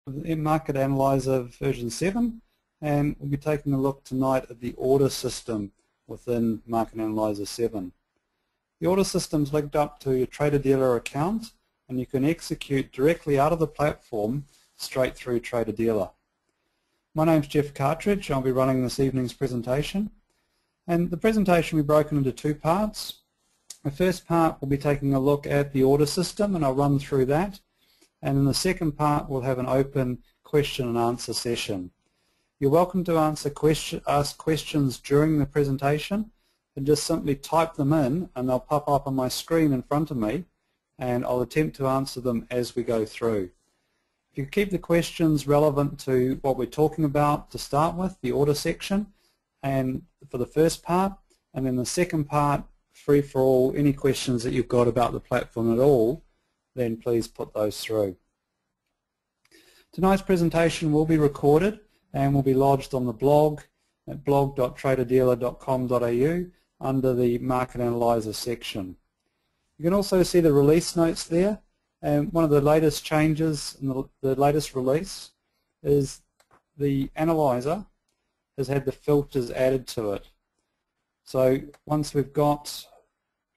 in Market Analyser version 7, and we'll be taking a look tonight at the order system within Market Analyser 7. The order system is linked up to your trader-dealer account, and you can execute directly out of the platform straight through trader-dealer. My name's Jeff Cartridge. I'll be running this evening's presentation, and the presentation will be broken into two parts. The first part will be taking a look at the order system, and I'll run through that. And in the second part, we'll have an open question and answer session. You're welcome to ask questions during the presentation, and just simply type them in, and they'll pop up on my screen in front of me, and I'll attempt to answer them as we go through. If you keep the questions relevant to what we're talking about to start with, the order section, and for the first part, and then the second part, free for all, any questions that you've got about the platform at all, then please put those through. Tonight's presentation will be recorded and will be lodged on the blog at blog.traderdealer.com.au under the Market Analyser section. You can also see the release notes there, and one of the latest changes in the latest release is the analyzer has had the filters added to it. So once we've got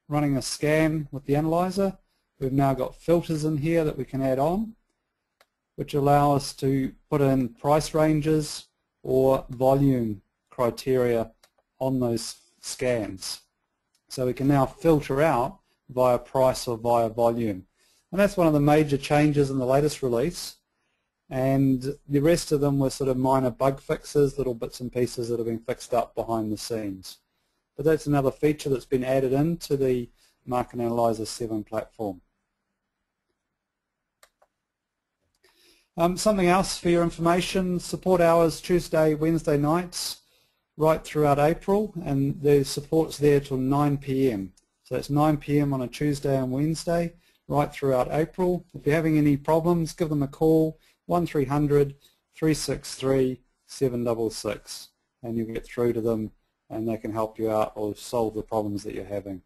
running a scan with the analyzer, we've now got filters in here that we can add on, which allow us to put in price ranges or volume criteria on those scans. So we can now filter out via price or via volume. And that's one of the major changes in the latest release. And the rest of them were sort of minor bug fixes, little bits and pieces that have been fixed up behind the scenes. But that's another feature that's been added into the Market Analyser 7 platform. Something else for your information, support hours Tuesday, Wednesday nights right throughout April, and the support's there till 9 p.m. So that's 9 p.m. on a Tuesday and Wednesday right throughout April. If you're having any problems, give them a call, 1300 363 766, and you'll get through to them and they can help you out or solve the problems that you're having.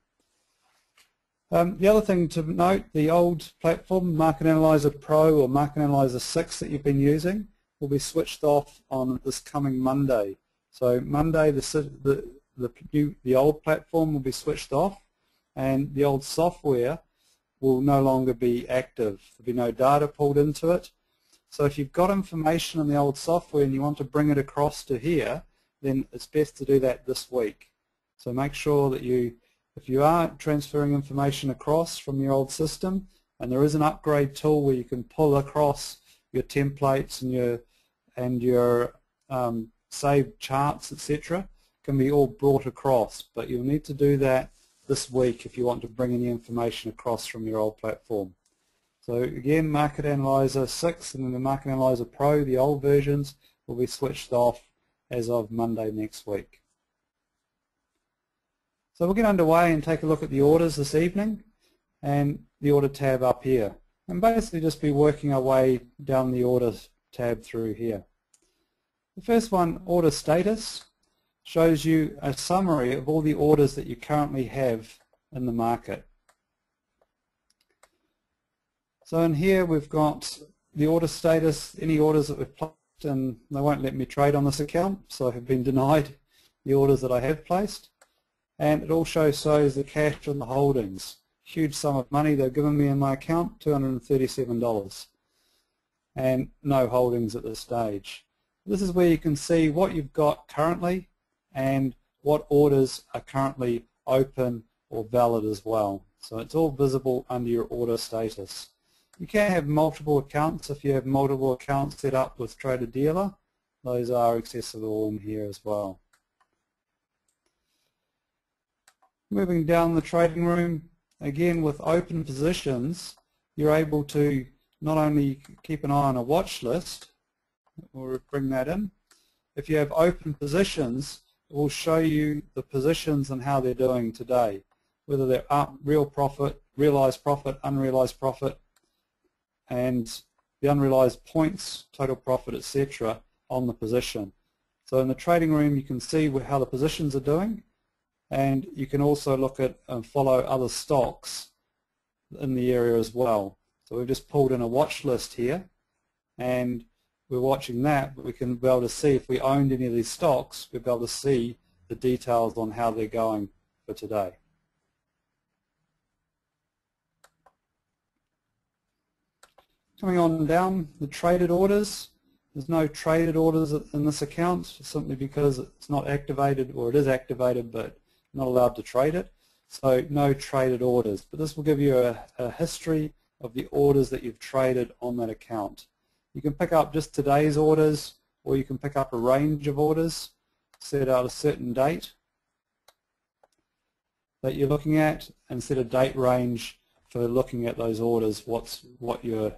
The other thing to note, the old platform, Market Analyser Pro or Market Analyser 6 that you've been using, will be switched off on this coming Monday. So Monday, the old platform will be switched off, and the old software will no longer be active. There'll be no data pulled into it. So if you've got information in the old software and you want to bring it across to here, then it's best to do that this week. So make sure that if you are transferring information across from your old system, and there is an upgrade tool where you can pull across your templates and your saved charts, etc., can be all brought across. But you'll need to do that this week if you want to bring any information across from your old platform. So again, Market Analyser 6 and then the Market Analyser Pro, the old versions, will be switched off as of Monday next week. So we'll get underway and take a look at the orders this evening and the order tab up here, and basically just be working our way down the orders tab through here. The first one, order status, shows you a summary of all the orders that you currently have in the market. So in here we've got the order status, any orders that we've placed, and they won't let me trade on this account, so I have been denied the orders that I have placed. And it also shows the cash and the holdings. Huge sum of money they've given me in my account, $237, and no holdings at this stage. This is where you can see what you've got currently and what orders are currently open or valid as well. So it's all visible under your order status. You can have multiple accounts. If you have multiple accounts set up with trader-dealer, those are accessible in here as well. Moving down the trading room, again with open positions, you're able to not only keep an eye on a watch list, we'll bring that in. If you have open positions, it will show you the positions and how they're doing today, whether they're up, real profit, realized profit, unrealized profit, and the unrealized points, total profit, etc. on the position. So in the trading room you can see how the positions are doing, and you can also look at and follow other stocks in the area as well. So we've just pulled in a watch list here, and we're watching that, but we can be able to see if we owned any of these stocks, we'll be able to see the details on how they're going for today. Coming on down, the traded orders. There's no traded orders in this account simply because it's not activated, or it is activated but not allowed to trade it. So no traded orders. But this will give you a history of the orders that you've traded on that account. You can pick up just today's orders, or you can pick up a range of orders, set out a certain date that you're looking at, and set a date range for looking at those orders, what you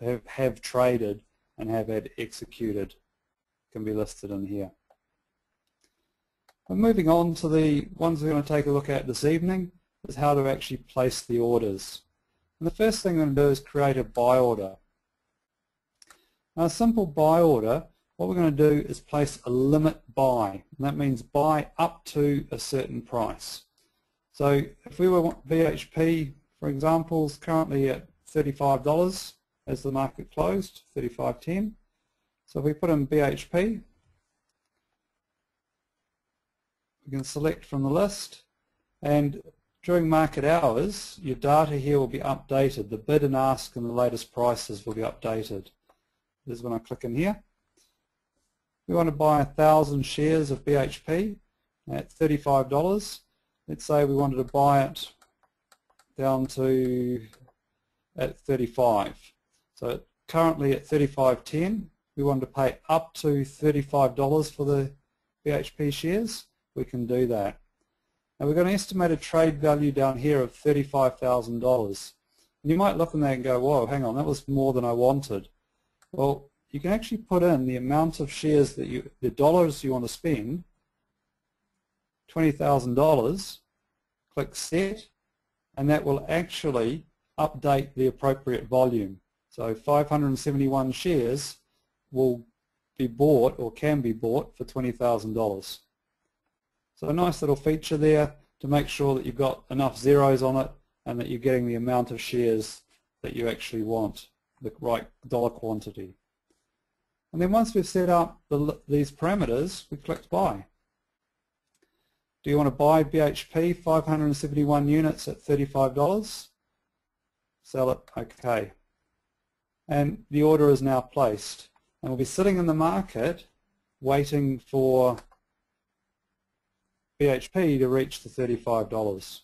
have traded and have had executed can be listed in here. But moving on to the ones we're going to take a look at this evening is how to actually place the orders. And the first thing we're going to do is create a buy order. Now, a simple buy order, what we're going to do is place a limit buy, and that means buy up to a certain price. So if we were BHP, for example, is currently at $35 as the market closed, 35.10. So if we put in BHP, we can select from the list, and during market hours your data here will be updated. The bid and ask and the latest prices will be updated. This is when I click in here. We want to buy 1,000 shares of BHP at $35. Let's say we wanted to buy it down to at 35. So currently at 35.10, we want to pay up to $35 for the BHP shares. We can do that. Now we've got an estimated trade value down here of $35,000. And you might look in there and go, whoa, hang on, that was more than I wanted. Well, you can actually put in the amount of shares that the dollars you want to spend, $20,000, click set, and that will actually update the appropriate volume. So 571 shares will be bought, or can be bought, for $20,000. So a nice little feature there to make sure that you've got enough zeros on it and that you're getting the amount of shares that you actually want, the right dollar quantity. And then once we've set up these parameters, we click buy. Do you want to buy BHP 571 units at $35? Sell it, okay. And the order is now placed. And we'll be sitting in the market waiting for BHP to reach the $35. If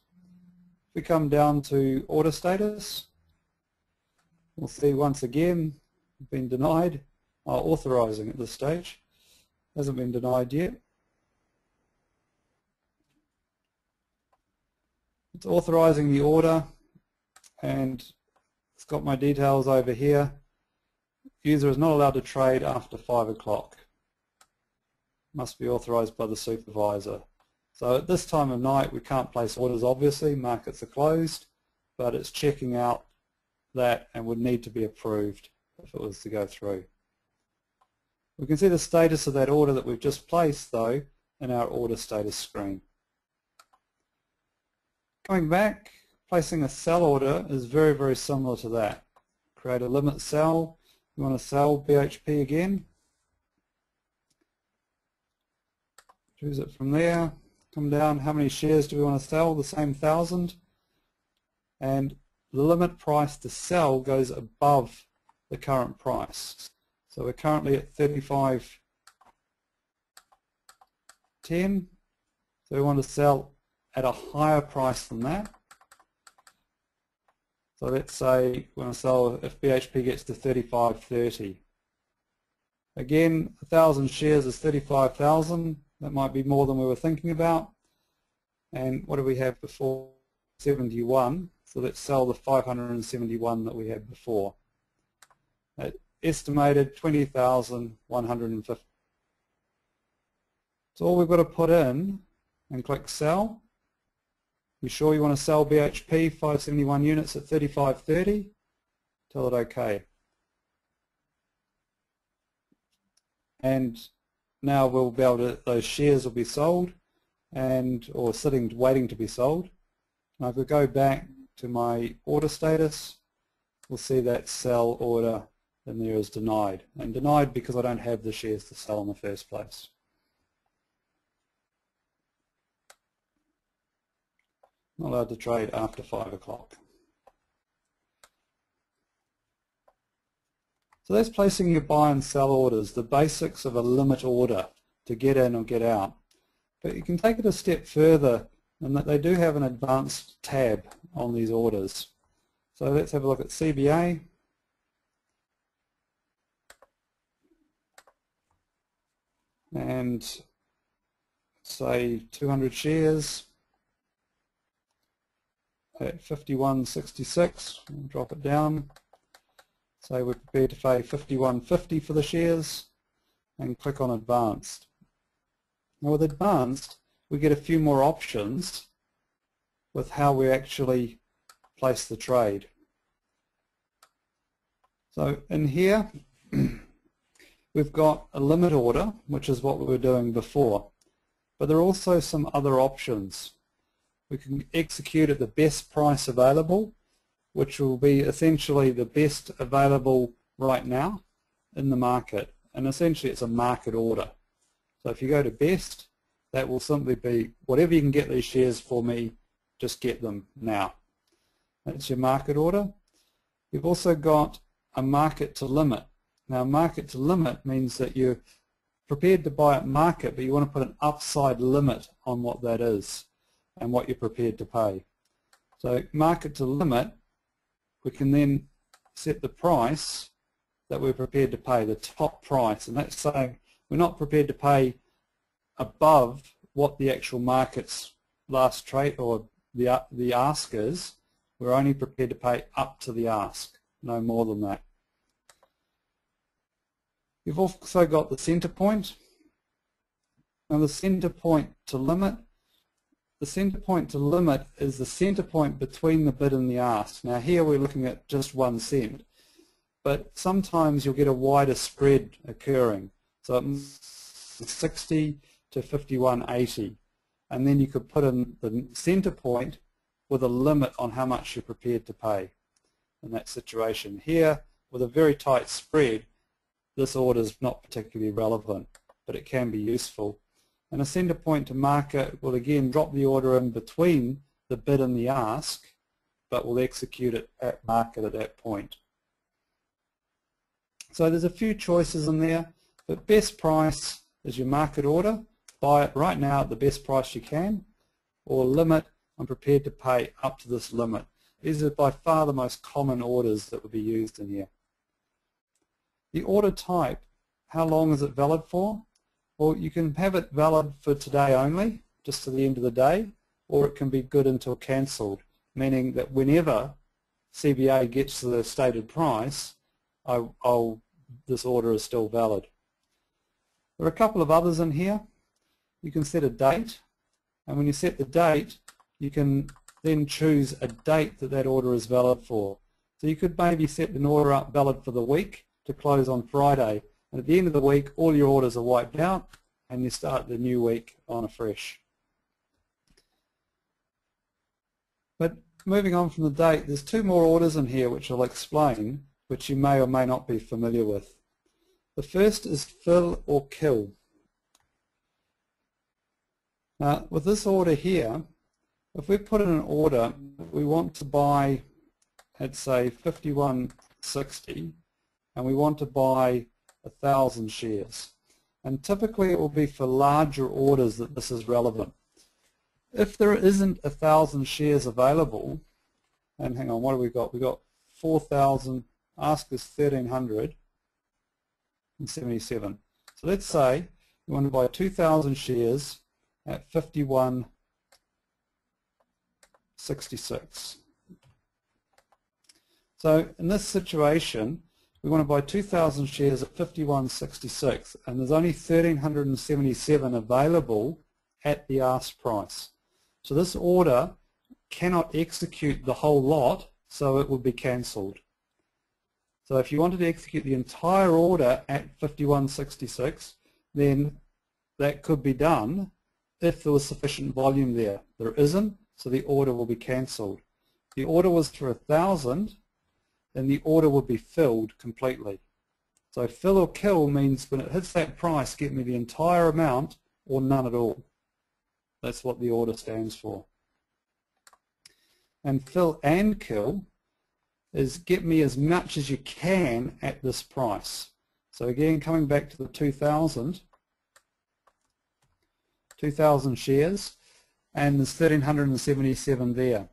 we come down to order status, we'll see once again been denied. Authorizing at this stage. Hasn't been denied yet. It's authorizing the order, and it's got my details over here. User is not allowed to trade after 5 o'clock. Must be authorized by the supervisor. So at this time of night we can't place orders, obviously, markets are closed, but it's checking out that and would need to be approved if it was to go through. We can see the status of that order that we've just placed, though, in our order status screen. Coming back, placing a sell order is very, very similar to that. Create a limit sell. You want to sell BHP again. Choose it from there. Come down, how many shares do we want to sell? The same 1,000. And the limit price to sell goes above the current price. So we're currently at 35.10. So we want to sell at a higher price than that. So let's say we want to sell if BHP gets to 35.30. Again, 1,000 shares is 35,000. That might be more than we were thinking about. And what do we have before? 71. So let's sell the 571 that we had before. Estimated 20,150. So all we've got to put in and click sell. You sure you want to sell BHP 571 units at 35.30? Tell it OK. And now we'll be able to, those shares will be sold or sitting waiting to be sold. Now if we go back to my order status, we'll see that sell order in there as denied, and denied because I don't have the shares to sell in the first place. Not allowed to trade after 5 o'clock. So that's placing your buy and sell orders, the basics of a limit order to get in or get out. But you can take it a step further in that they do have an advanced tab on these orders. So let's have a look at CBA. And say 200 shares at 51.66, we'll drop it down. Say we're prepared to pay 51.50 for the shares and click on Advanced. Now with Advanced, we get a few more options with how we actually place the trade. So in here, we've got a limit order, which is what we were doing before, but there are also some other options. We can execute at the best price available, which will be essentially the best available right now in the market, and essentially it's a market order. So if you go to best, that will simply be whatever you can get these shares for me, just get them now. That's your market order. You've also got a market to limit. Now market to limit means that you're prepared to buy at market, but you want to put an upside limit on what that is and what you're prepared to pay. So market to limit, we can then set the price that we're prepared to pay, the top price, and that's saying we're not prepared to pay above what the actual market's last trade or the ask is. We're only prepared to pay up to the ask, no more than that. You've also got the center point. Now the center point to limit, the center point to limit is the center point between the bid and the ask. Now here we're looking at just 1 cent, but sometimes you'll get a wider spread occurring. So it's 60 to 51.80, and then you could put in the center point with a limit on how much you're prepared to pay in that situation. Here, with a very tight spread, this order is not particularly relevant, but it can be useful. And a center point to market will again drop the order in between the bid and the ask, but will execute it at market at that point. So there's a few choices in there, but best price is your market order. Buy it right now at the best price you can, or limit, I'm prepared to pay up to this limit. These are by far the most common orders that would be used in here. The order type, how long is it valid for? Well, you can have it valid for today only, just to the end of the day, or it can be good until cancelled, meaning that whenever CBA gets to the stated price, this order is still valid. There are a couple of others in here. You can set a date, and when you set the date, you can then choose a date that that order is valid for. So you could maybe set an order up valid for the week to close on Friday, and at the end of the week all your orders are wiped out and you start the new week on afresh. But moving on from the date, there's 2 more orders in here which I'll explain, which you may or may not be familiar with. The first is fill or kill. Now with this order here, if we put in an order, we want to buy at say 51.60, and we want to buy 1,000 shares. And typically it will be for larger orders that this is relevant. If there isn't 1,000 shares available, and hang on, what have we got? We've got 4,000, ask is 1,377. So let's say we want to buy 2,000 shares at 51.66. So in this situation, we want to buy 2,000 shares at 51.66, and there's only 1,377 available at the ask price. So this order cannot execute the whole lot, so it would be cancelled. So if you wanted to execute the entire order at 51.66, then that could be done if there was sufficient volume there. There isn't, so the order will be cancelled. If the order was for 1,000, then the order would be filled completely. So fill or kill means when it hits that price, get me the entire amount or none at all. That's what the order stands for. And fill and kill is get me as much as you can at this price. So again, coming back to the 2,000 shares, and there's 1,377 there.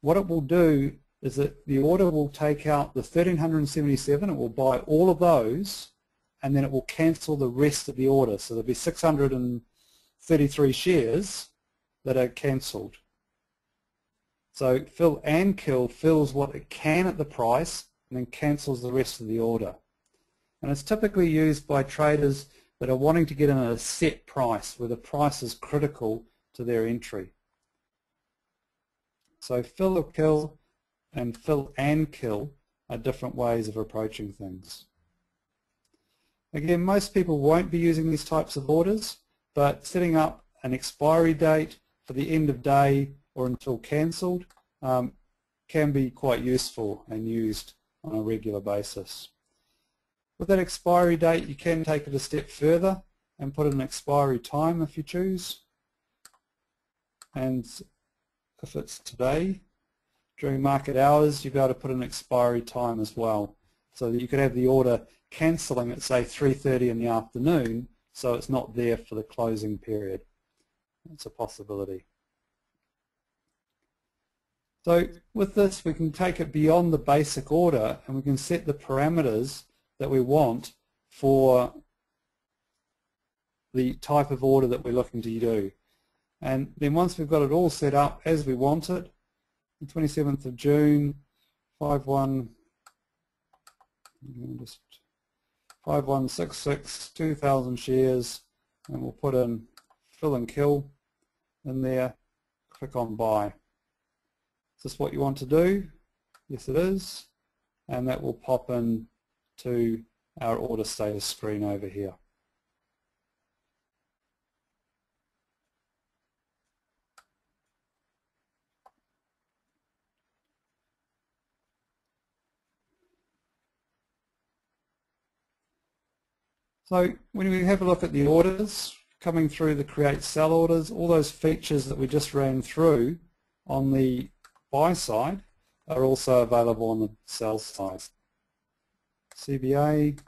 What it will do is that the order will take out the 1,377, it will buy all of those, and then it will cancel the rest of the order. So there'll be 633 shares that are cancelled. So fill and kill fills what it can at the price and then cancels the rest of the order. And it's typically used by traders that are wanting to get in at a set price where the price is critical to their entry. So fill or kill and fill and kill are different ways of approaching things. Again, most people won't be using these types of orders, but setting up an expiry date for the end of day or until cancelled can be quite useful and used on a regular basis. With that expiry date, you can take it a step further and put an expiry time if you choose. And if it's today, during market hours, you'll be able to put an expiry time as well. So that you could have the order cancelling at, say, 3:30 in the afternoon, so it's not there for the closing period. It's a possibility. So with this, we can take it beyond the basic order and we can set the parameters that we want for the type of order that we're looking to do. And then once we've got it all set up as we want it, the 27th of June, 5166, 2,000 shares, and we'll put in fill and kill in there, click on buy. Is this what you want to do? Yes, it is, and that will pop in to our order status screen over here. So when we have a look at the orders, coming through the create sell orders, all those features that we just ran through on the buy side are also available on the sell side. CBA,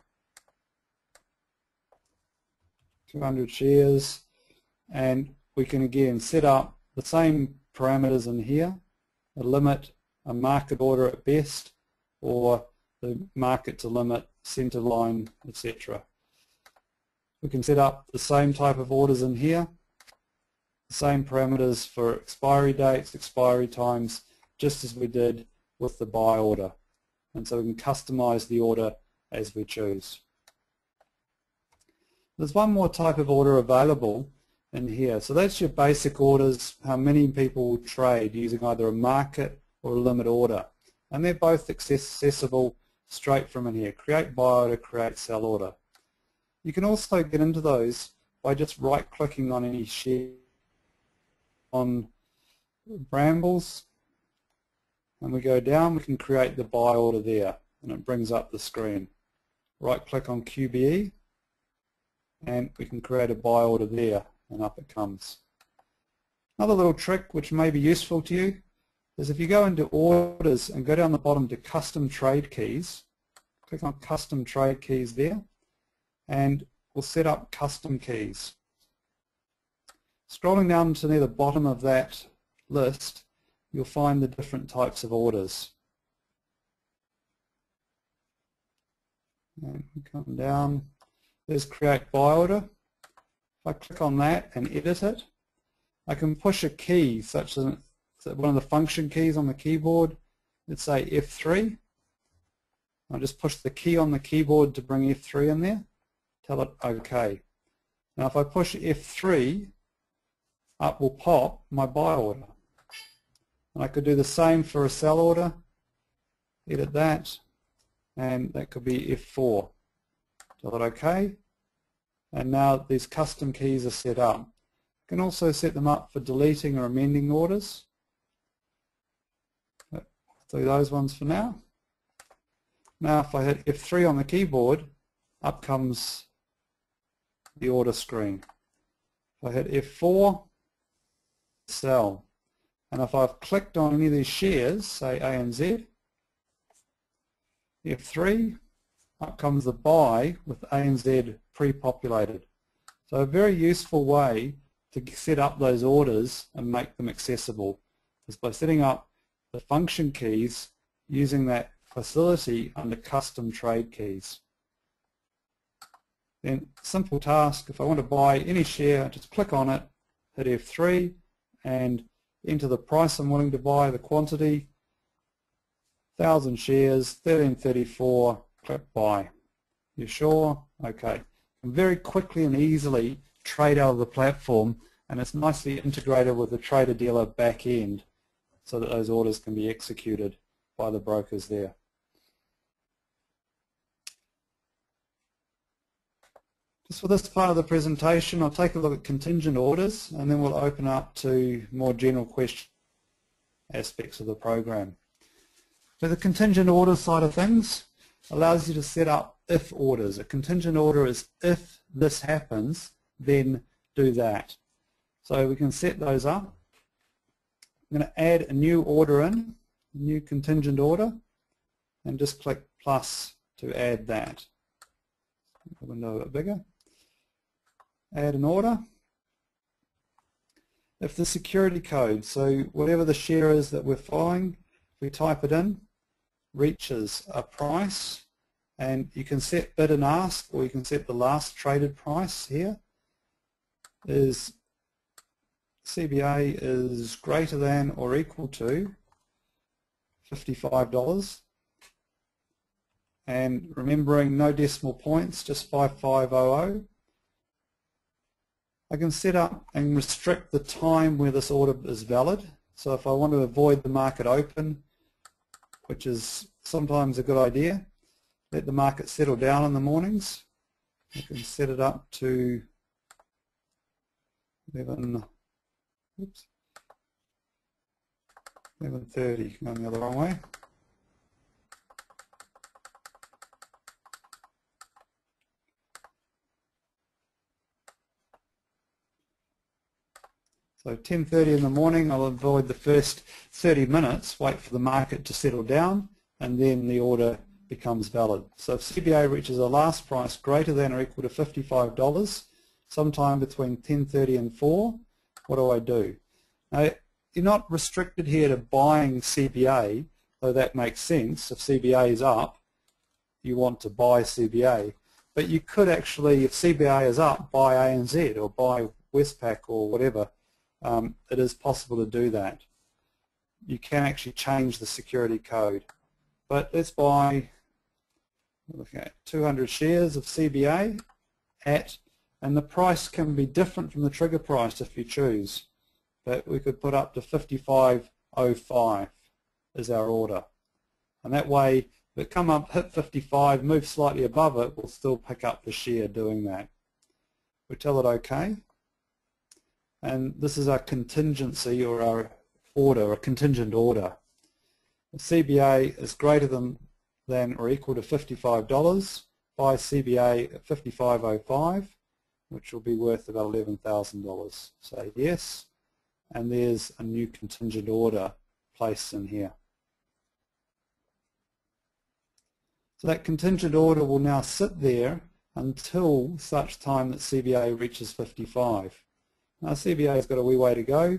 200 shares, and we can again set up the same parameters in here, a limit, a market order at best, or the market to limit, center line, etc. We can set up the same type of orders in here, the same parameters for expiry dates, expiry times, just as we did with the buy order. And so we can customize the order as we choose. There's one more type of order available in here. So that's your basic orders, how many people trade using either a market or a limit order. And they're both accessible straight from in here. Create buy order, create sell order. You can also get into those by just right-clicking on any share on Brambles, and we go down, we can create the buy order there, and it brings up the screen. Right-click on QBE, and we can create a buy order there, and up it comes. Another little trick which may be useful to you is if you go into orders and go down the bottom to custom trade keys, click on custom trade keys there, and we'll set up custom keys. Scrolling down to near the bottom of that list, you'll find the different types of orders. And come down, there's create buy order. If I click on that and edit it, I can push a key such as one of the function keys on the keyboard, let's say F3. I'll just push the key on the keyboard to bring F3 in there. Tell it OK. Now if I push F3, up will pop my buy order. And I could do the same for a sell order, edit that, and that could be F4. Tell it OK. And now these custom keys are set up. You can also set them up for deleting or amending orders. Do those ones for now. Now if I hit F3 on the keyboard, up comes the order screen. If I hit F4, sell. And if I've clicked on any of these shares, say A and Z, F3, up comes the buy with A and Z pre-populated. So a very useful way to set up those orders and make them accessible is by setting up the function keys using that facility under custom trade keys. Then simple task, if I want to buy any share, just click on it, hit F3 and enter the price I'm wanting to buy, the quantity, 1,000 shares, 1334, click buy. You sure? Okay. And very quickly and easily trade out of the platform, and it's nicely integrated with the trader dealer back end so that those orders can be executed by the brokers there. Just for this part of the presentation, I'll take a look at contingent orders and then we'll open up to more general question aspects of the program. So the contingent order side of things allows you to set up if orders. A contingent order is if this happens, then do that. So we can set those up. I'm going to add a new order in, a new contingent order, and just click plus to add that. Make the window a bit bigger. Add an order. If the security code, so whatever the share is that we're following, if we type it in, reaches a price, and you can set bid and ask, or you can set the last traded price here, is CBA is greater than or equal to $55. And remembering no decimal points, just 5500. I can set up and restrict the time where this order is valid. So if I want to avoid the market open, which is sometimes a good idea, let the market settle down in the mornings. I can set it up to 11:30, going the other wrong way. So 10:30 in the morning, I'll avoid the first 30 minutes, wait for the market to settle down, and then the order becomes valid. So if CBA reaches a last price greater than or equal to $55, sometime between 10:30 and 4, what do? Now, you're not restricted here to buying CBA, though that makes sense. If CBA is up, you want to buy CBA. But you could actually, if CBA is up, buy ANZ or buy Westpac or whatever. It is possible to do that. You can actually change the security code. But let's buy, look at 200 shares of CBA at, and the price can be different from the trigger price if you choose. But we could put up to 55.05 is our order. And that way, if it come up, hit 55, move slightly above it, we'll still pick up the share doing that. We tell it OK. And this is our contingency or our order, a contingent order. If CBA is greater than or equal to $55, buy CBA at 55.05, which will be worth about $11,000. Say yes, and there's a new contingent order placed in here. So that contingent order will now sit there until such time that CBA reaches 55. Now CBA's got a wee way to go.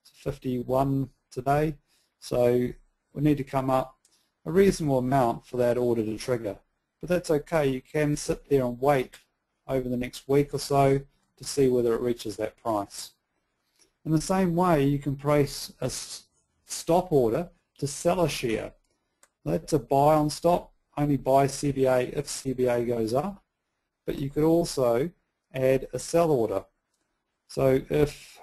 It's 51 today, so we need to come up a reasonable amount for that order to trigger. But that's okay, you can sit there and wait over the next week or so to see whether it reaches that price. In the same way, you can place a stop order to sell a share. That's a buy on stop, only buy CBA if CBA goes up, but you could also add a sell order. So if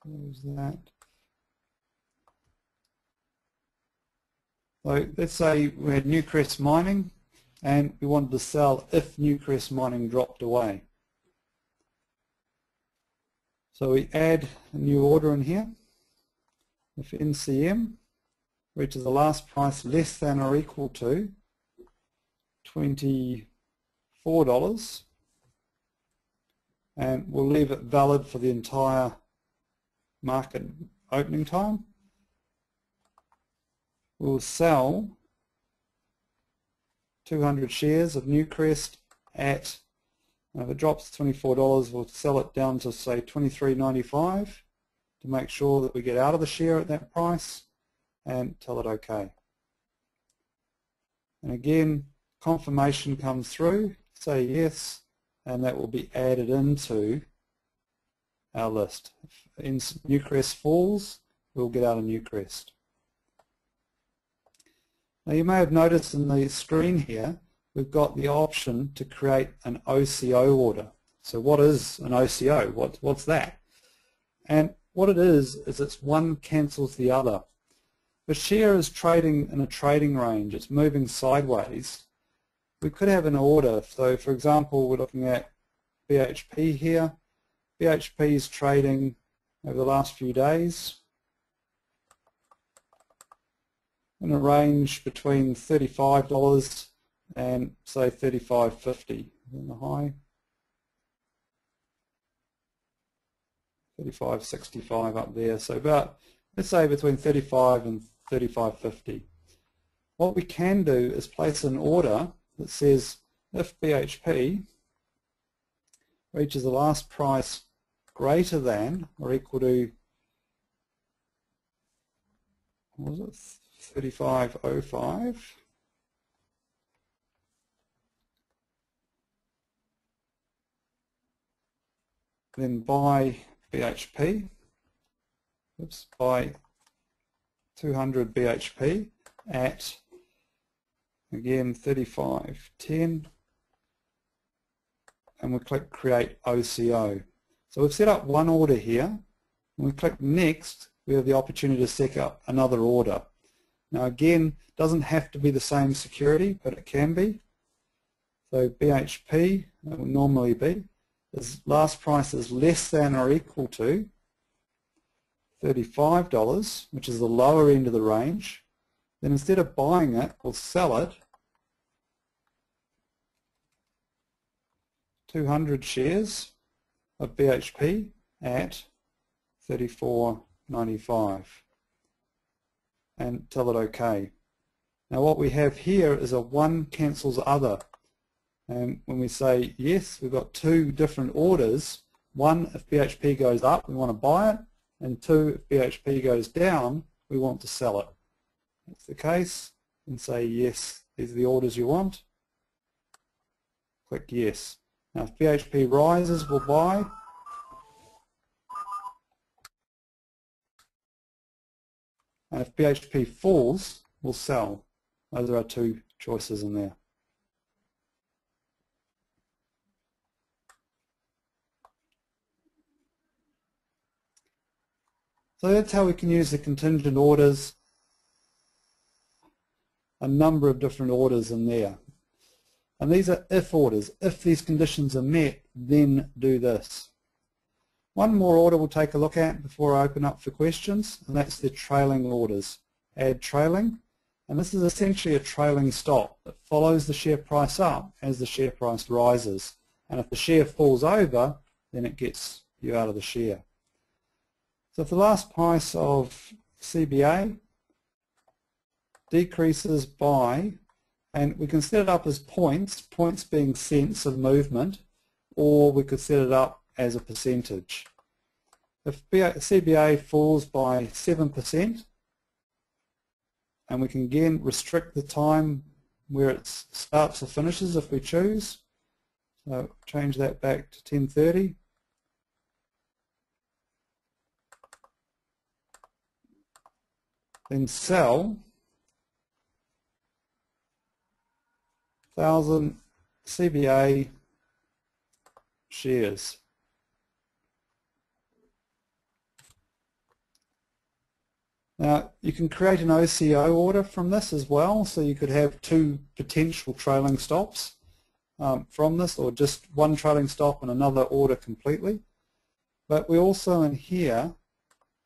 close that. So let's say we had Newcrest Mining and we wanted to sell if Newcrest Mining dropped away. So we add a new order in here if NCM reaches the last price less than or equal to $24, and we'll leave it valid for the entire market opening time, we'll sell 200 shares of Newcrest at, if it drops to $24, we'll sell it down to say $23.95 to make sure that we get out of the share at that price and tell it OK. And again, confirmation comes through, say yes, and that will be added into our list. If Newcrest falls, we'll get out of Newcrest. Now you may have noticed in the screen here, we've got the option to create an OCO order. So what is an OCO? What's that? And what it is it's one cancels the other. The share is trading in a trading range. It's moving sideways. We could have an order. So for example, we're looking at BHP here. BHP is trading over the last few days in a range between $35 and say $35.50 in the high, $35.65 up there. So about, let's say, between $35 and $35.50. What we can do is place an order that says if BHP reaches the last price greater than or equal to, what was it, $35.05, then buy BHP, buy 200 BHP at, again, $35.10, and we click Create OCO. So we've set up one order here. When we click Next, we have the opportunity to set up another order. Now again, it doesn't have to be the same security, but it can be. So BHP, it will normally be, its last price is less than or equal to $35, which is the lower end of the range. Then instead of buying it, we'll sell it 200 shares of BHP at $34.95 and tell it OK. Now what we have here is a one cancels other, and when we say yes, we've got two different orders. One, if BHP goes up, we want to buy it, and two, if BHP goes down, we want to sell it. That's the case, and say yes, these are the orders you want. Click yes. Now if BHP rises, we'll buy. And if BHP falls, we'll sell. Those are our two choices in there. So that's how we can use the contingent orders, a number of different orders in there. And these are if orders. If these conditions are met, then do this. One more order we'll take a look at before I open up for questions, and that's the trailing orders. Add trailing, and this is essentially a trailing stop that follows the share price up as the share price rises. And if the share falls over, then it gets you out of the share. So if the last price of CBA decreases by, and we can set it up as points, points being cents of movement, or we could set it up as a percentage. If CBA falls by 7%, and we can again restrict the time where it starts or finishes if we choose, so change that back to 10:30. Then sell 1,000 CBA shares. Now you can create an OCO order from this as well, so you could have two potential trailing stops from this, or just one trailing stop and another order completely. But we also in here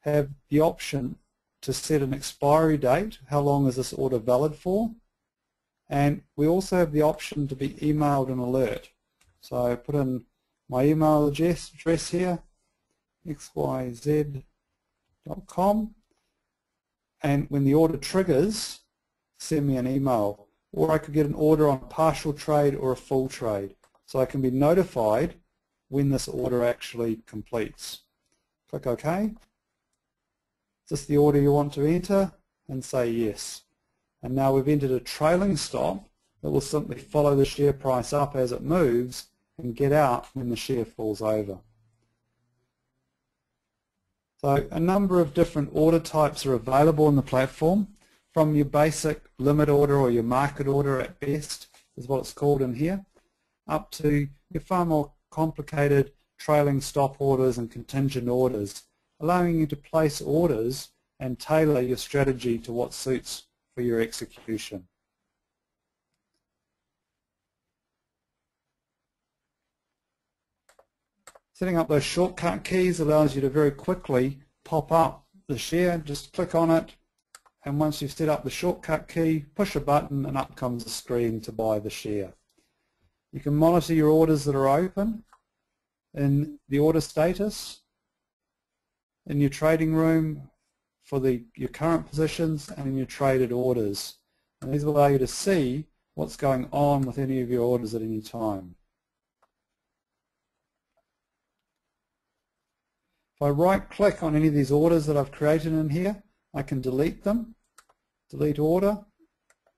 have the option to set an expiry date. How long is this order valid for? And we also have the option to be emailed an alert. So I put in my email address here, xyz.com, and when the order triggers, send me an email. Or I could get an order on a partial trade or a full trade. So I can be notified when this order actually completes. Click OK. Is this the order you want to enter? And say yes. And now we've entered a trailing stop that will simply follow the share price up as it moves and get out when the share falls over. So a number of different order types are available on the platform, from your basic limit order or your market order at best is what it's called in here, up to your far more complicated trailing stop orders and contingent orders, allowing you to place orders and tailor your strategy to what suits for your execution. Setting up those shortcut keys allows you to very quickly pop up the share. Just click on it, and once you've set up the shortcut key, push a button and up comes the screen to buy the share. You can monitor your orders that are open in the order status, in your trading room for your current positions, and in your traded orders. And these will allow you to see what's going on with any of your orders at any time. If I right-click on any of these orders that I've created in here, I can delete them, delete order,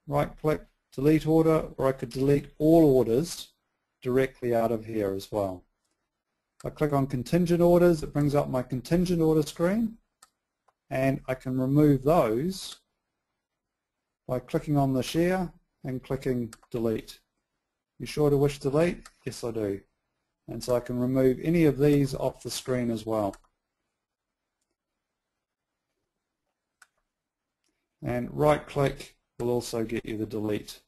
right-click, delete order, or I could delete all orders directly out of here as well. If I click on contingent orders, it brings up my contingent order screen, and I can remove those by clicking on the share and clicking delete. You sure to wish to delete? Yes, I do. And so I can remove any of these off the screen as well. And right click will also get you the delete.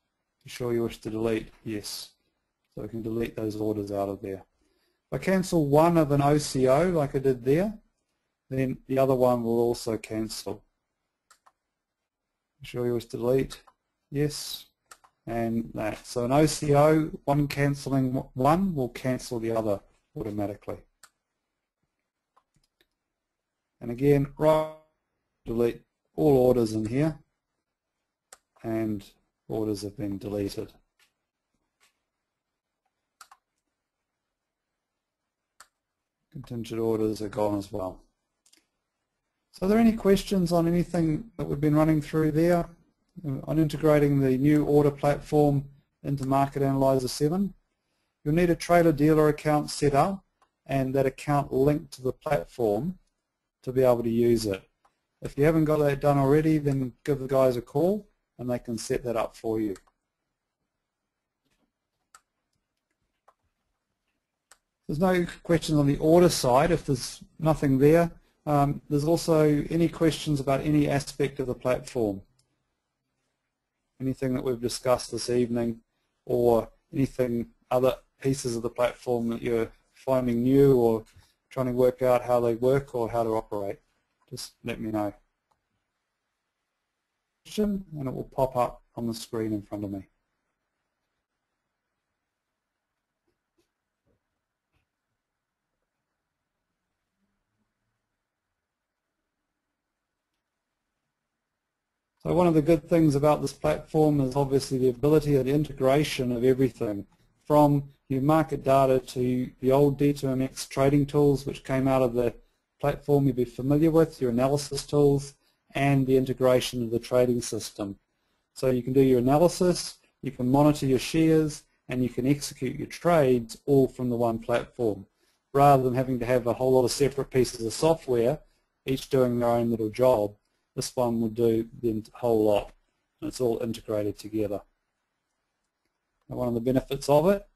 You sure you wish to delete? Yes. So I can delete those orders out of there. If I cancel one of an OCO like I did there, then the other one will also cancel. You sure you wish to delete? Yes. And that. So an OCO, one cancelling one will cancel the other automatically. And again, right, delete all orders in here, and orders have been deleted. Contingent orders are gone as well. So are there any questions on anything that we've been running through there on integrating the new order platform into Market Analyser 7? You'll need a trader-dealer account set up and that account linked to the platform to be able to use it. If you haven't got that done already, then give the guys a call and they can set that up for you. There's no questions on the order side. If there's nothing there, there's also any questions about any aspect of the platform. Anything that we've discussed this evening, or anything, other pieces of the platform that you're finding new or trying to work out how they work or how to operate, just let me know. And it will pop up on the screen in front of me. So one of the good things about this platform is obviously the ability of the integration of everything, from your market data to the old D2MX trading tools which came out of the platform you'll be familiar with, your analysis tools, and the integration of the trading system. So you can do your analysis, you can monitor your shares, and you can execute your trades all from the one platform, rather than having to have a whole lot of separate pieces of software, each doing their own little job. This one will do the whole lot, and it's all integrated together. And one of the benefits of it,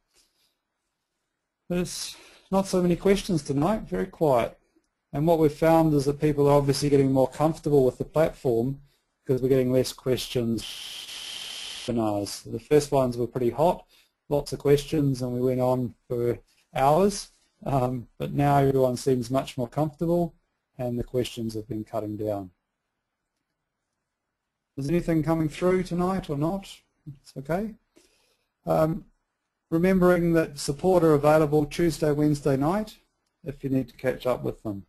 there's not so many questions tonight, very quiet. And what we've found is that people are obviously getting more comfortable with the platform because we're getting less questions. The first ones were pretty hot, lots of questions, and we went on for hours. But now everyone seems much more comfortable, and the questions have been cutting down. Is anything coming through tonight or not? It's okay. Remembering that support are available Tuesday, Wednesday night if you need to catch up with them.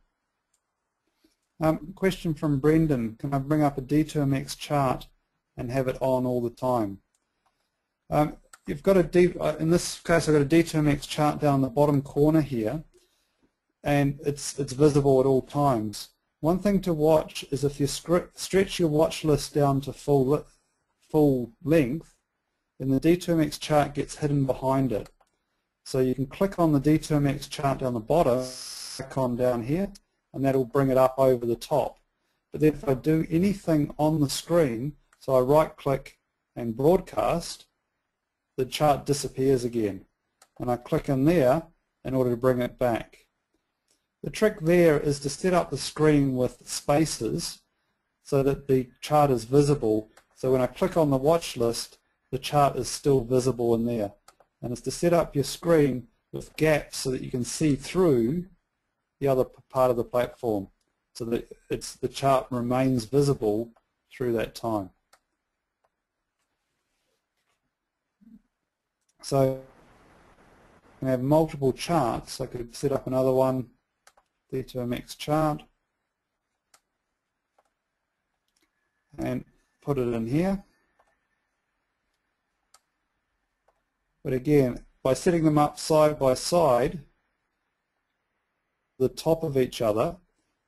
Question from Brendan, can I bring up a D2MX chart and have it on all the time? You've got in this case I've got a D2MX chart down the bottom corner here, and it's visible at all times. One thing to watch is if you stretch your watch list down to full length, then the D2MX chart gets hidden behind it. So you can click on the D2MX chart down the bottom, icon down here, and that'll bring it up over the top. But then if I do anything on the screen, so I right click and broadcast, the chart disappears again. And I click in there in order to bring it back. The trick there is to set up the screen with spaces so that the chart is visible. So when I click on the watch list, the chart is still visible in there. And it's to set up your screen with gaps so that you can see through the other part of the platform, so that the chart remains visible through that time. So I have multiple charts. I could set up another one, D2MX chart, and put it in here. But again, by setting them up side by side, the top of each other,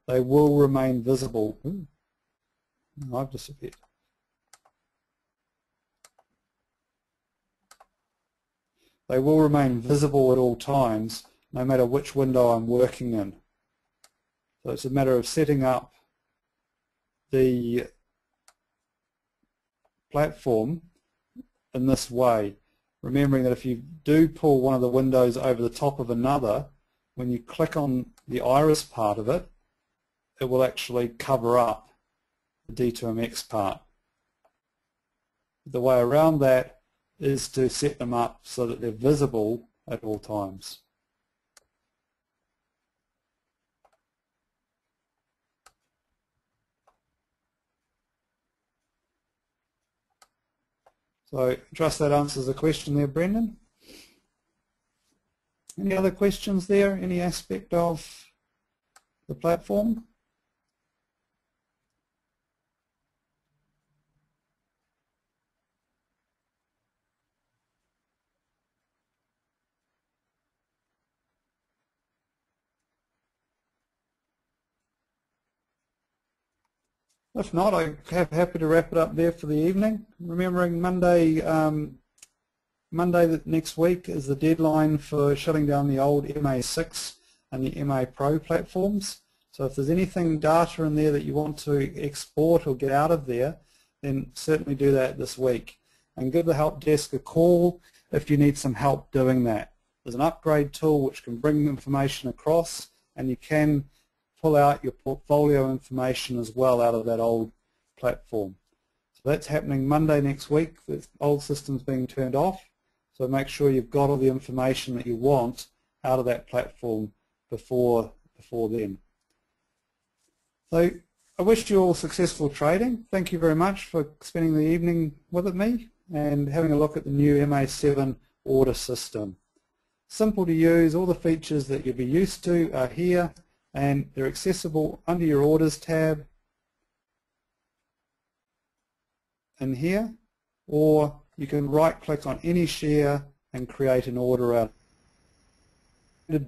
they will remain visible. Ooh, I've disappeared. They will remain visible at all times, no matter which window I'm working in. So it's a matter of setting up the platform in this way, remembering that if you do pull one of the windows over the top of another, when you click on the iris part of it, it will actually cover up the D2MX part. The way around that is to set them up so that they're visible at all times. So I trust that answers the question there, Brendan. Any other questions there? Any aspect of the platform? If not, I'm happy to wrap it up there for the evening. Remembering Monday next week is the deadline for shutting down the old MA6 and the MA Pro platforms. So if there's anything data in there that you want to export or get out of there, then certainly do that this week. And give the help desk a call if you need some help doing that. There's an upgrade tool which can bring information across, and you can pull out your portfolio information as well out of that old platform. So that's happening Monday next week. The old system's being turned off. So make sure you've got all the information that you want out of that platform before then. So I wish you all successful trading. Thank you very much for spending the evening with me and having a look at the new MA7 order system. Simple to use. All the features that you'll be used to are here, and they're accessible under your Orders tab in here, or you can right-click on any share and create an order out.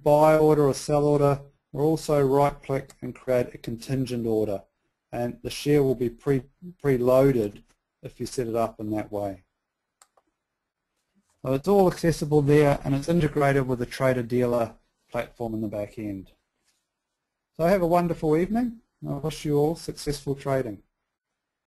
Buy order or sell order, or also right-click and create a contingent order, and the share will be preloaded if you set it up in that way. So it's all accessible there, and it's integrated with the trader-dealer platform in the back end. So have a wonderful evening. I wish you all successful trading.